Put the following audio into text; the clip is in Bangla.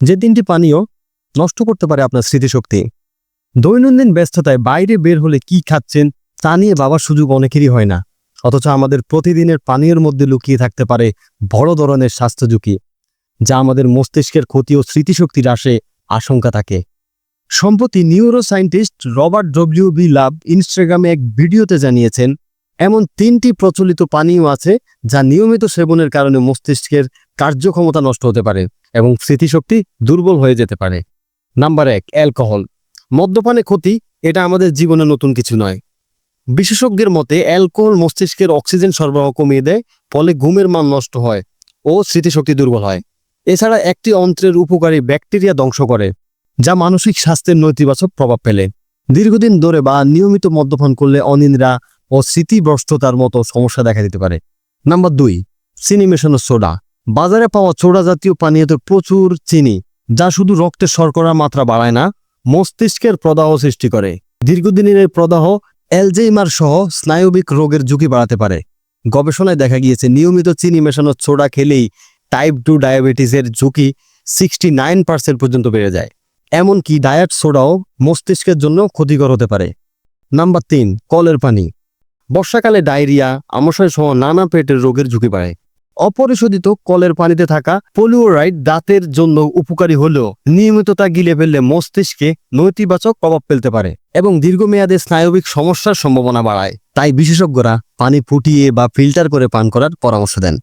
যে 3টি পানীয় নষ্ট করতে পারে আপনার স্মৃতিশক্তি। দৈনন্দিন ব্যস্ততায় বাইরে বের হলে কি খাচ্ছেন তা নিয়ে ভাবার সুযোগ অনেকেরই হয় না, অথচ আমাদের প্রতিদিনের পানীয়ের মধ্যে লুকিয়ে থাকতে পারে বড় ধরনের স্বাস্থ্য ঝুঁকি, যা আমাদের মস্তিষ্কের ক্ষতি ও স্মৃতিশক্তি হ্রাসে আশঙ্কা থাকে। সম্প্রতি নিউরোসায়েন্টিস্ট রবার্ট ডব্লিউ.বি. লাভ ইনস্টাগ্রামে এক ভিডিওতে জানিয়েছেন, এমন 3টি প্রচলিত পানীয় আছে যা নিয়মিত সেবনের কারণে মস্তিষ্কের কার্যক্ষমতা নষ্ট হতে পারে এবং স্মৃতিশক্তি দুর্বল হয়ে যেতে পারে। Number 1, alcohol. মদ্যপানে ক্ষতি, এটা আমাদের জীবনে নতুন কিছু নয়। বিশেষজ্ঞের মতে অ্যালকোহল মস্তিষ্কের অক্সিজেন সরবরাহ কমিয়ে দেয়, ফলে ঘুমের মান নষ্ট হয় ও স্মৃতিশক্তি দুর্বল হয়। এছাড়া একটি অন্ত্রের উপকারী ব্যাকটেরিয়া ধ্বংস করে, যা মানসিক স্বাস্থ্যের নেতিবাচক প্রভাব ফেলে। দীর্ঘদিন ধরে বা নিয়মিত মদ্যপান করলে অনিদ্রা ও স্মৃতিভ্রষ্টতার মতো সমস্যা দেখা দিতে পারে। নাম্বার 2, চিনি মেশানো সোডা। বাজারে পাওয়া সোডা জাতীয় পানীয়তে প্রচুর চিনি, যা শুধু রক্তের শর্করার মাত্রা বাড়ায় না, মস্তিষ্কের প্রদাহ সৃষ্টি করে। দীর্ঘদিনের এই প্রদাহ অ্যালজাইমার সহ স্নায়বিক রোগের ঝুঁকি বাড়াতে পারে। গবেষণায় দেখা গিয়েছে নিয়মিত চিনি মেশানো সোডা খেলেই টাইপ 2 ডায়াবেটিসের ঝুঁকি 69% পর্যন্ত বেড়ে যায়। এমনকি ডায়েট সোডাও মস্তিষ্কের জন্য ক্ষতিকর হতে পারে। নাম্বার 3, কলের পানি। বর্ষাকালে ডায়রিয়া, আমাশয় সহ নানা পেটের রোগের ঝুঁকি বাড়ে। অপরিশোধিত কলের পানিতে থাকা পলিওরাইড দাঁতের জন্য উপকারী হলেও নিয়মিত তা গিলে ফেললে মস্তিষ্কে নেতিবাচক প্রভাব ফেলতে পারে এবং দীর্ঘমেয়াদে স্নায়বিক সমস্যার সম্ভাবনা বাড়ায়। তাই বিশেষজ্ঞরা পানি ফুটিয়ে বা ফিল্টার করে পান করার পরামর্শ দেন।